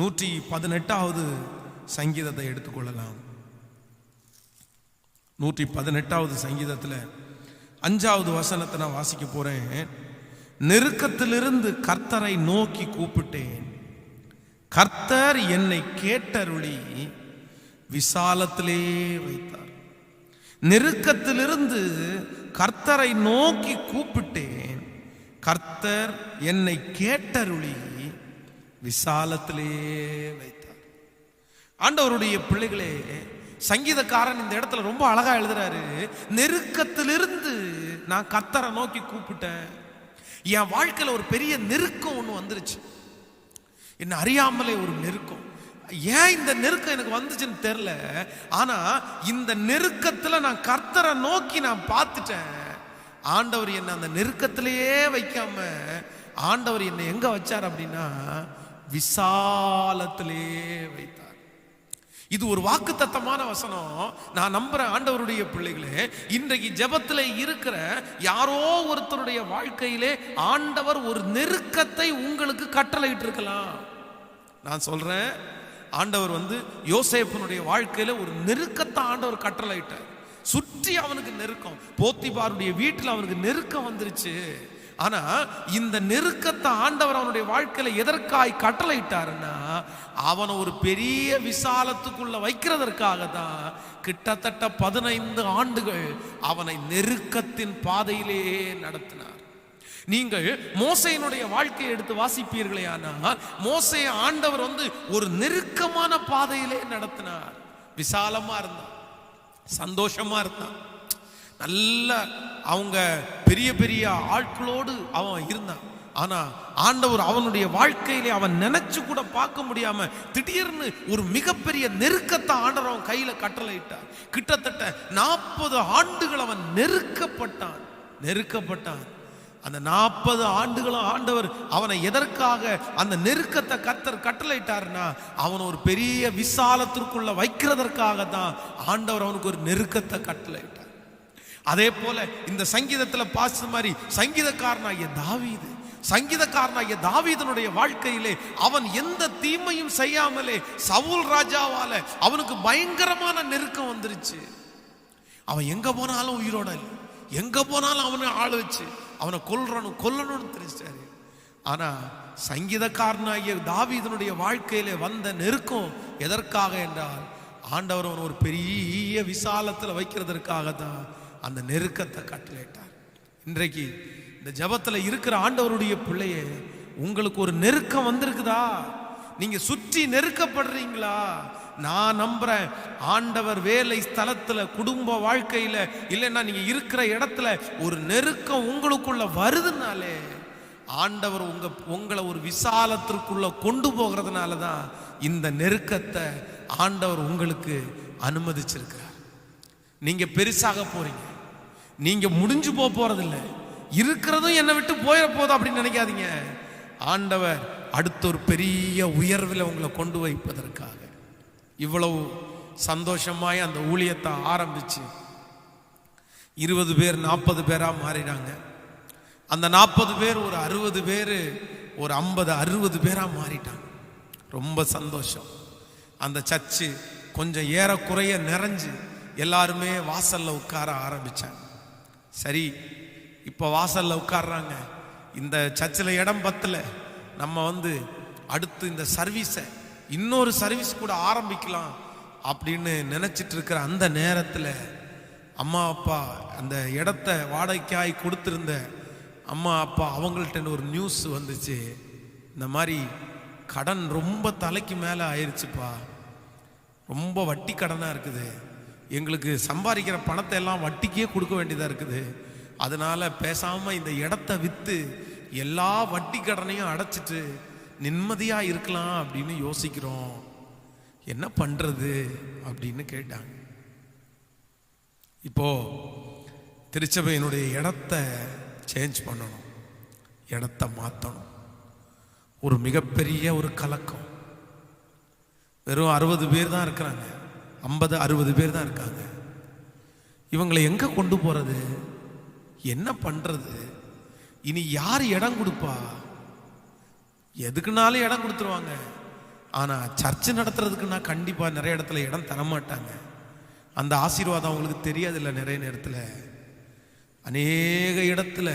118வது சங்கீதத்தை எடுத்துக்கொள்ளலாம். 118வது சங்கீதத்தில் 5வது வசனத்தை நான் வாசிக்க போறேன். நெருக்கத்திலிருந்து கர்த்தரை நோக்கி கூப்பிட்டேன், கர்த்தர் என்னை கேட்டருளி விசாலத்திலே வைத்தார். நெருக்கத்திலிருந்து கர்த்தரை நோக்கி கூப்பிட்டேன், கர்த்தர் என்னை கேட்டருளி விசாலத்திலே வைத்தார். ஆண்டவருடைய பிள்ளைகளே, சங்கீதக்காரன் இந்த இடத்துல ரொம்ப அழகா எழுதுறாரு. நெருக்கத்திலிருந்து நான் கர்த்தரை நோக்கி கூப்பிட்டேன். என் வாழ்க்கையில ஒரு பெரிய நெருக்கம் ஒண்ணு வந்துருச்சு, என்ன அறியாமலே ஒரு நெருக்கம். ஏன் இந்த நெருக்கம் எனக்கு வந்துச்சுன்னு தெரியல. ஆனா இந்த நெருக்கத்துல நான் கர்த்தரை நோக்கி நான் பார்த்துட்டேன். ஆண்டவர் என்ன அந்த நெருக்கத்திலேயே வைக்காம ஆண்டவர் என்னை எங்க வச்சார் அப்படின்னா விசாலத்திலே வைத்தார். இது ஒரு வாக்குத்தத்தமான வசனம். நான் நம்புறேன் ஆண்டவருடைய பிள்ளைகளே, இன்றைக்கு ஜெபத்தில் இருக்கிற யாரோ ஒருத்தருடைய வாழ்க்கையிலே ஆண்டவர் ஒரு நெருக்கத்தை உங்களுக்கு கட்டளையிட்டு இருக்கலாம். நான் சொல்றேன், ஆண்டவர் யோசேப்பினுடைய வாழ்க்கையில ஒரு நெருக்கத்தை ஆண்டவர் கட்டளையிட்டார். சுற்றி அவனுக்கு நெருக்கம், போத்திபாருடைய வீட்டில் அவனுக்கு நெருக்கம் வந்துருச்சு. ஆனா இந்த நெருக்கத்தை ஆண்டவர் அவனுடைய வாழ்க்கையில எதற்காய் கட்டளையிட்டாருன்னா அவனை ஒரு பெரிய விசாலத்துக்குள்ள வைக்கிறதற்காக தான் கிட்டத்தட்ட 15 ஆண்டுகள் அவனை நெருக்கத்தின் பாதையிலே நடத்தினார். நீங்கள் மோசேயினுடைய வாழ்க்கையை எடுத்து வாசிப்பீர்களே, ஆனால் மோசே ஆண்டவர் ஒரு நெருக்கமான பாதையிலே நடத்தினார். விசாலமா இருந்தான், சந்தோஷமா இருந்தான், நல்ல அவங்க பெரிய பெரிய ஆட்களோடு அவன் இருந்தான். ஆனா ஆண்டவர் அவனுடைய வாழ்க்கையிலே அவன் நினைச்சு கூட பார்க்க முடியாம திடீர்னு ஒரு மிகப்பெரிய நெருக்கத்தை ஆண்டவர் அவன் கையில கட்டளையிட்டார். கிட்டத்தட்ட 40 ஆண்டுகள் அவன் நெருக்கப்பட்டான். அந்த 40 ஆண்டுகளும் ஆண்டவர் அவனை எதற்காக அந்த நெருக்கத்தை கர்த்தர் கட்டளையிட்டார்னா அவன் ஒரு பெரிய விசாலத்திற்குள்ள வைக்கிறதற்காக தான் ஆண்டவர் அவனுக்கு ஒரு நெருக்கத்தை கட்டளையிட்டார். அதே போல இந்த சங்கீதத்துல பாச மாதிரி சங்கீதக்காரனாகிய தாவீதனுடைய வாழ்க்கையிலே அவன் எந்த தீமையும் செய்யாமலே சவுல் ராஜாவால அவனுக்கு பயங்கரமான நெருக்கம் வந்துருச்சு. அவன் எங்க போனாலும் உயிரோட இல்லை, எங்க போனாலும் அவனை ஆள வச்சு அவனை கொல்லணும்னு தெரிஞ்சாரு. ஆனா சங்கீதக்காரனாகிய தாவீதனுடைய வாழ்க்கையிலே வந்த நெருக்கம் எதற்காக என்றால் ஆண்டவர் அவன் ஒரு பெரிய விசாலத்துல வைக்கிறதற்காக தான் அந்த நெருக்கத்தை கட்டளையிட்டார். இன்றைக்கு இந்த ஜெபத்துல இருக்கிற ஆண்டவருடைய பிள்ளையே, உங்களுக்கு ஒரு நெருக்கம் வந்திருக்குதா? நீங்க சுற்றி நெருக்கப்படுறீங்களா? நான் நம்புறேன் ஆண்டவர் வேலை ஸ்தலத்துல, குடும்ப வாழ்க்கையில, இல்லைன்னா நீங்க இருக்கிற இடத்துல ஒரு நெருக்கம் உங்களுக்குள்ள வருதுனாலே ஆண்டவர் உங்களை ஒரு விசாலத்திற்குள்ள கொண்டு போகிறதுனால தான் இந்த நெருக்கத்தை ஆண்டவர் உங்களுக்கு அனுமதிச்சிருக்கிறார். நீங்க பெருசாக போறீங்க, நீங்க முடிஞ்சு போறதில்லை, இருக்கிறதும் என்னை விட்டு போயிட போதும் அப்படின்னு நினைக்காதீங்க. ஆண்டவர் அடுத்த ஒரு பெரிய உயர்வில் உங்களை கொண்டு வைப்பதற்காக இவ்வளவு சந்தோஷமாய் அந்த ஊழியத்தை ஆரம்பிச்சு 20 பேர் 40 பேரா மாறினாங்க. அந்த 40 பேர் ஒரு 60 பேர், ஒரு 50-60 பேரா மாறிட்டாங்க. ரொம்ப சந்தோஷம். அந்த சர்ச்சு கொஞ்சம் ஏறக்குறைய நிறைஞ்சு எல்லாருமே வாசல்ல உட்கார ஆரம்பிச்சாங்க. சரி, இப்ப வாசல்ல உட்கார்றாங்க. இந்த சர்ச்சில் இடம் பத்தல, நம்ம அடுத்து இந்த சர்வீஸை இன்னொரு சர்வீஸ் கூட ஆரம்பிக்கலாம் அப்படின்னு நினைச்சிட்டு இருக்கிற அந்த நேரத்தில் அம்மா அப்பா அந்த இடத்த வாடகைக்காய் கொடுத்திருந்த அம்மா அப்பா அவங்கள்ட்ட ஒரு நியூஸ் வந்துச்சு. இந்த மாதிரி கடன் ரொம்ப தலைக்கு மேலே ஆயிடுச்சுப்பா, ரொம்ப வட்டி கடனாக இருக்குது, எங்களுக்கு சம்பாதிக்கிற பணத்தை எல்லாம் வட்டிக்கே கொடுக்க வேண்டியதாக இருக்குது, அதனால பேசாமல் இந்த இடத்த விற்று எல்லா வட்டி கடனையும் அடைச்சிட்டு நிம்மதியாக இருக்கலாம் அப்படின்னு யோசிக்கிறோம், என்ன பண்ணுறது அப்படின்னு கேட்டாங்க. இப்போ திருச்சபையினுடைய இடத்த சேஞ்ச் பண்ணணும், இடத்த மாற்றணும். ஒரு மிகப்பெரிய ஒரு கலக்கம். வெறும் 60 பேர் தான் இருக்கிறாங்க, 50-60 பேர் தான் இருக்காங்க. இவங்களை எங்க கொண்டு போறது, என்ன பண்றது? இனி யார் இடம் கொடுப்பா? எதுக்குனாலும் இடம் கொடுத்துருவாங்க. ஆனா சர்ச்சு நடத்துறதுக்கு நான் கண்டிப்பா நிறைய இடத்துல இடம் தரமாட்டாங்க. அந்த ஆசீர்வாதம் அவங்களுக்கு தெரியாது. இல்லை, நிறைய நேரத்தில் அநேக இடத்துல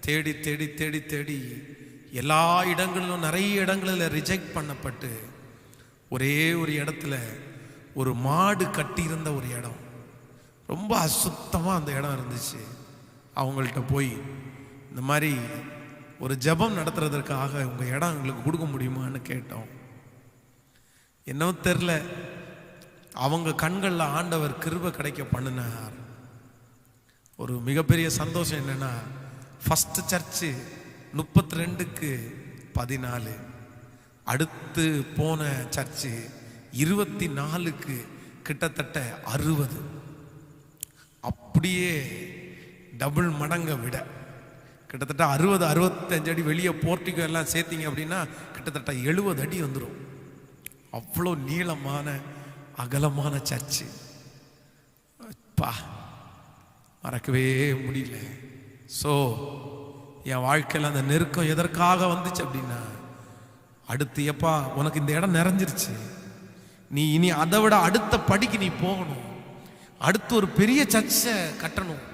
தேடி தேடி தேடி தேடி எல்லா இடங்களிலும் நிறைய இடங்களில் ரிஜெக்ட் பண்ணப்பட்டு ஒரே ஒரு இடத்துல ஒரு மாடு கட்டியிருந்த ஒரு இடம், ரொம்ப அசுத்தமாக அந்த இடம் இருந்துச்சு. அவங்கள்ட்ட போய் இந்த மாதிரி ஒரு ஜெபம் நடத்துறதற்காக உங்கள் இடம் எங்களுக்கு கொடுக்க முடியுமான்னு கேட்டோம். என்னவோ தெரில, அவங்க கண்களில் ஆண்டவர் கிருபை கிடைக்க பண்ணினார். ஒரு மிகப்பெரிய சந்தோஷம் என்னன்னா, ஃபஸ்ட்டு சர்ச்சு 32க்கு 14, அடுத்து போன சர்ச்சு 24க்கு கிட்டத்தட்ட 60. அப்படியே டபுள் மடங்க விட கிட்டத்தட்ட 60-65 அடி வெளியே போர்ட்டிகோ எல்லாம் சேர்த்திங்க அப்படின்னா கிட்டத்தட்ட 70 அடி வந்துடும். அவ்வளோ நீளமான அகலமான சர்ச்சு. பா, மறக்கவே முடியல. ஸோ என் வாழ்க்கையில் அந்த நெருக்கம் எதற்காக வந்துச்சு அப்படின்னா, அடுத்து எப்பா உனக்கு இந்த இடம் நிறைஞ்சிருச்சு, நீ இனி அதை விட அடுத்த படிக்கு நீ போகணும், அடுத்து ஒரு பெரிய சர்ச்சை கட்டணும்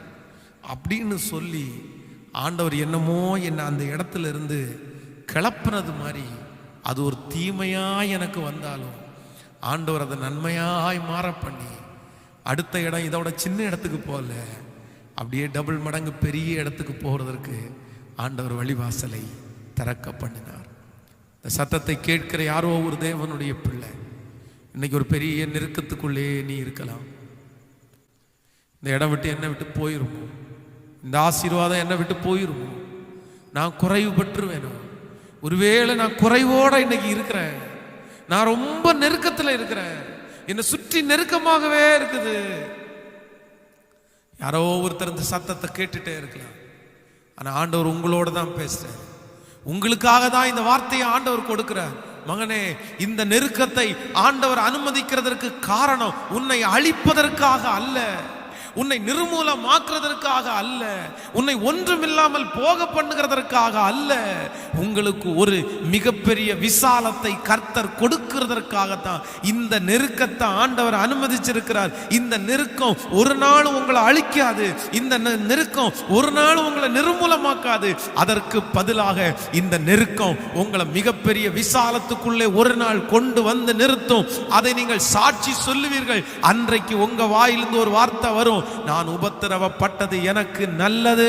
அப்படின்னு சொல்லி ஆண்டவர் என்னமோ என்னை அந்த இடத்துல இருந்து கிளப்புனது மாதிரி, அது ஒரு தீமையாய் எனக்கு வந்தாலும் ஆண்டவர் அதை நன்மையாய் மாற பண்ணி அடுத்த இடம் இதோட சின்ன இடத்துக்கு போகல, அப்படியே டபுள் மடங்கு பெரிய இடத்துக்கு போகிறதற்கு ஆண்டவர் வழிவாசலை திறக்க பண்ணினார். இந்த சத்தத்தை கேட்கிற யாரோ ஒரு தேவனுடைய பிள்ளை, இன்னைக்கு ஒரு பெரிய நெருக்கத்துக்குள்ளே நீ இருக்கலாம். இந்த இடம் விட்டு என்னை விட்டு போயிருமோ, இந்த ஆசீர்வாதம் என்னை விட்டு போயிருமோ, நான் குறைவு பெற்றுவேனோ, ஒருவேளை நான் குறைவோட இன்னைக்கு இருக்கிறேன், நான் ரொம்ப நெருக்கத்தில் இருக்கிறேன், என்னை சுற்றி நெருக்கமாகவே இருக்குது. யாரோ ஒருத்தர் இந்த சத்தத்தை கேட்டுட்டே இருக்கலாம். ஆனால் ஆண்டவர் உங்களோட தான் பேசுறார். உங்களுக்காக தான் இந்த வார்த்தையை ஆண்டவர் கொடுக்கிறார். மகனே, இந்த நெருக்கத்தை ஆண்டவர் அனுமதிக்கிறதற்கு காரணம் உன்னை அழிப்பதற்காக அல்ல, உன்னை நிர்மூலமாக்குறதற்காக அல்ல, உன்னை ஒன்றுமில்லாமல் போக பண்ணுகிறதற்காக அல்ல, உங்களுக்கு ஒரு மிகப்பெரிய விசாலத்தை கர்த்தர் கொடுக்கிறதற்காகத்தான் இந்த நெருக்கத்தை ஆண்டவர் அனுமதிச்சிருக்கிறார். இந்த நெருக்கம் ஒரு நாளும் உங்களை அழிக்காது, இந்த நெருக்கம் ஒரு நாளும் உங்களை நிர்மூலமாக்காது. அதற்கு பதிலாக இந்த நெருக்கம் உங்களை மிகப்பெரிய விசாலத்துக்குள்ளே ஒரு நாள் கொண்டு வந்து நிறுத்தும். அதை நீங்கள் சாட்சி சொல்லுவீர்கள். அன்றைக்கு உங்க வாயிலிருந்து ஒரு வார்த்தை வரும், நான் உபத்திரவப்பட்டது எனக்கு நல்லது.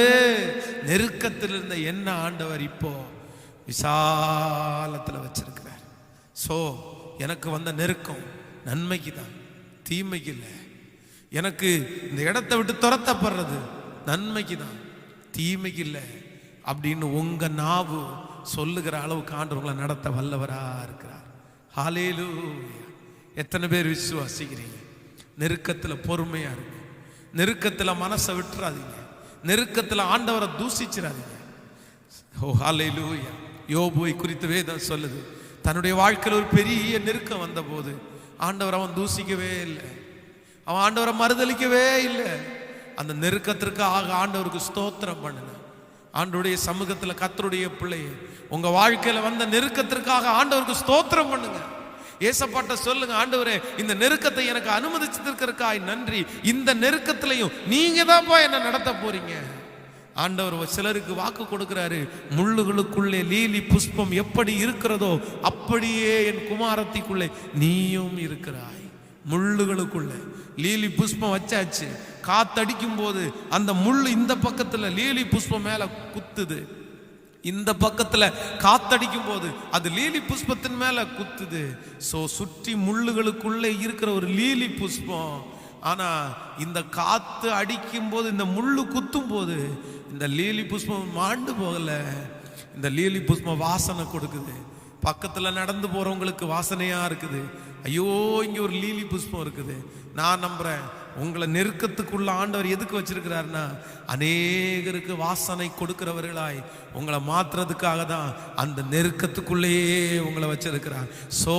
நெருக்கத்தில் இருந்த என்ன ஆண்டவர் இப்போ விசாலத்தில் வச்சிருக்கிறார். சோ எனக்கு வந்த நெருக்கம் நன்மைக்கு தான், தீமைக்கு இல்லை. எனக்கு இந்த இடத்தை விட்டு துரத்தப்படுறது நன்மைக்கு தான், தீமைக்கு இல்லை அப்படின்னு உங்க நாவு சொல்லுகிற அளவுக்கு ஆண்டவர்களை நடத்த வல்லவரா இருக்கிறார். ஹல்லேலூயா. எத்தனை பேர் விசுவாசிக்கிறீங்க? நெருக்கத்தில் பொறுமையா இருக்கு, நெருக்கத்தில் மனசை விட்டுறாதீங்க, நெருக்கத்தில் ஆண்டவரை தூசிச்சிடாதீங்க. ஓ ஹல்லேலூயா. யோபுவை குறித்து வேதம் சொல்லுது, தன்னுடைய வாழ்க்கையில் ஒரு பெரிய நெருக்கம் வந்த போது ஆண்டவர் அவன் தூசிக்கவே இல்லை, அவன் ஆண்டவரை மறுதலிக்கவே இல்லை. அந்த நெருக்கத்திற்காக ஆண்டவருக்கு ஸ்தோத்திரம் பண்ணுங்க. ஆண்டவருடைய சமூகத்தில் கர்த்தருடைய பிள்ளையே, உங்க வாழ்க்கையில வந்த நெருக்கத்திற்காக ஆண்டவருக்கு ஸ்தோத்திரம் பண்ணுங்க. ஏசப்பாட்ட சொல்லுங்க, ஆண்டவரே இந்த நெருக்கத்தை எனக்கு அனுமதிச்சிருக்கிறதுக்காய் நன்றி, இந்த நெருக்கத்திலையும் நீங்க தான்ப்பா என்ன நடத்த போறீங்க. ஆண்டவர் சிலருக்கு வாக்கு கொடுக்கிறாரு, முள்ளுகளுக்குள்ளே லீலி புஷ்பம் எப்படி இருக்கிறதோ அப்படியே என் குமாரத்திக்குள்ளே நீயும் இருக்கிறாய். முள்ளுகளுக்குள்ளே லீலி புஷ்பம் வச்சாச்சு, காத்தடிக்கும் போது அந்த முள்ளு இந்த பக்கத்துல லீலி புஷ்பம் மேல குத்துது, இந்த பக்கத்துல காத்தடிக்கும் போது அது லீலி புஷ்பத்தின் மேல குத்துது. சோ சுற்றி முள்ளுகளுக்குள்ளே இருக்கிற ஒரு லீலி புஷ்பம், ஆனா இந்த காத்து அடிக்கும் போது இந்த முள்ளு குத்தும் போது இந்த லீலி புஷ்பம் மாண்டு போகல, இந்த லீலி புஷ்பம் வாசனை கொடுக்குது. பக்கத்துல நடந்து போறவங்களுக்கு வாசனையா இருக்குது. ஐயோ இங்க ஒரு லீலி புஷ்பம் இருக்குது. நான் நம்புறேன் உங்களை நெருக்கத்துக்குள்ள ஆண்டவர் எதுக்கு வச்சிருக்கிறாருன்னா, அநேகருக்கு வாசனை கொடுக்கிறவர்களாய் உங்களை மாத்துறதுக்காக தான் அந்த நெருக்கத்துக்குள்ளேயே உங்களை வச்சிருக்கிறார். சோ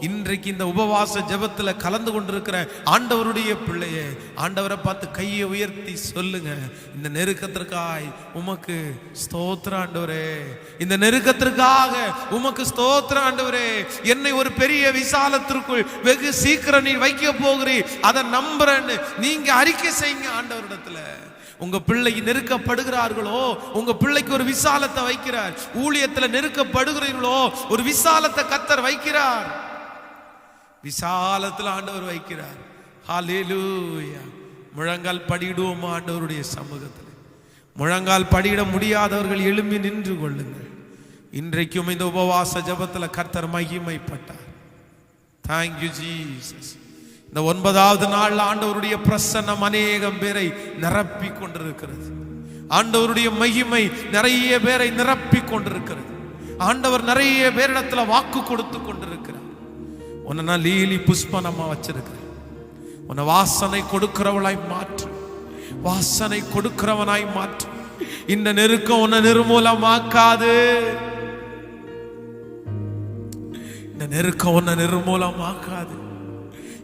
இன்றைக்கு இந்த உபவாச ஜெபத்துல கலந்து கொண்டிருக்கிற ஆண்டவருடைய பிள்ளையே, ஆண்டவரை பார்த்து கையை உயர்த்தி சொல்லுங்க, இந்த நெருக்கத்திற்காய் உமக்கு ஸ்தோத்திரம் ஆண்டவரே, இந்த நெருக்கத்திற்காக உமக்கு ஸ்தோத்திரம் ஆண்டவரே. என்னை ஒரு பெரிய விசாலத்திற்குள் வெகு சீக்கிரம் நீ வைக்க போகிறீர், அதை நம்புறேன்னு நீங்க அறிக்கை செய்யுங்க ஆண்டவரிடத்துல. உங்க பிள்ளை நெருக்கப்படுகிறார்களோ, உங்க பிள்ளைக்கு ஒரு விசாலத்தை வைக்கிறார். ஊழியத்துல நெருக்கப்படுகிறீர்களோ, ஒரு விசாலத்தை கர்த்தர் வைக்கிறார். விசாலத்துல ஆண்டவர் வைக்கிறார். ஹல்லேலூயா. முழங்கால் படியிடுவோம் ஆண்டவருடைய சமூகத்தில். முழங்கால் படியிட முடியாதவர்கள் எழும்பி நின்று கொள்ளுங்கள். இன்றைக்கும் இந்த உபவாச ஜெபத்துல கர்த்தர் மகிமைப்பட்டார். Thank you Jesus. இந்த 9வது நாள் ஆண்டவருடைய பிரசன்னம் அநேகம் பேரை நிரப்பி கொண்டிருக்கிறது. ஆண்டவருடைய மகிமை நிறைய பேரை நிரப்பி கொண்டிருக்கிறது. ஆண்டவர் நிறைய பேரிடத்துல வாக்கு கொடுத்து கொண்டிருக்கிறார். உன்னை நான் லீலி புஷ்பனமா வச்சிருக்கிறேன். உன்னை வாசனை கொடுக்கிறவளாய் மாற்று, வாசனை கொடுக்கிறவனாய் மாற்று. இந்த நெருக்கம் உன்னை நிர்மூலமாக்காது. இந்த நெருக்கம் உன்னை நிர்மூலமாக்காது.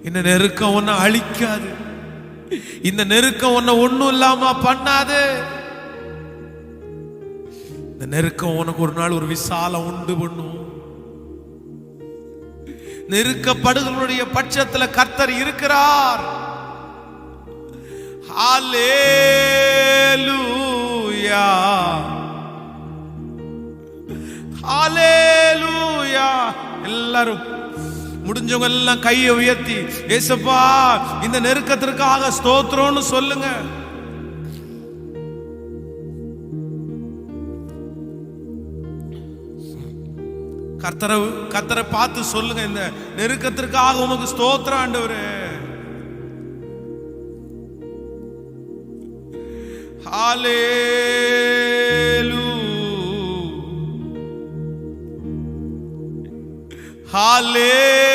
இந்த நெருக்கம் உன்னை அழிக்காது. இந்த நெருக்கம் உன்னை ஒண்ணும் இல்லாம பண்ணாது. இந்த நெருக்கம் உனக்கு ஒரு நாள் ஒரு விசாலம் உண்டு பண்ணும். நெருக்கப்படுகளுடைய பட்சத்துல கர்த்தர் இருக்கிறார். ஹல்லேலூயா, ஹல்லேலூயா. எல்லாரும் முடிஞ்சவங்க எல்லாம் கையை உயர்த்தி, ஏசப்பா இந்த நெருக்கத்திற்காக ஸ்தோத்திரம்னு சொல்லுங்க. கர்த்தரை பார்த்து சொல்லுங்க, இந்த நெருக்கத்திற்காக உமக்கு ஸ்தோத்திரம் ஆண்டவரே. ஹல்லேலூயா, ஹல்லேலூயா.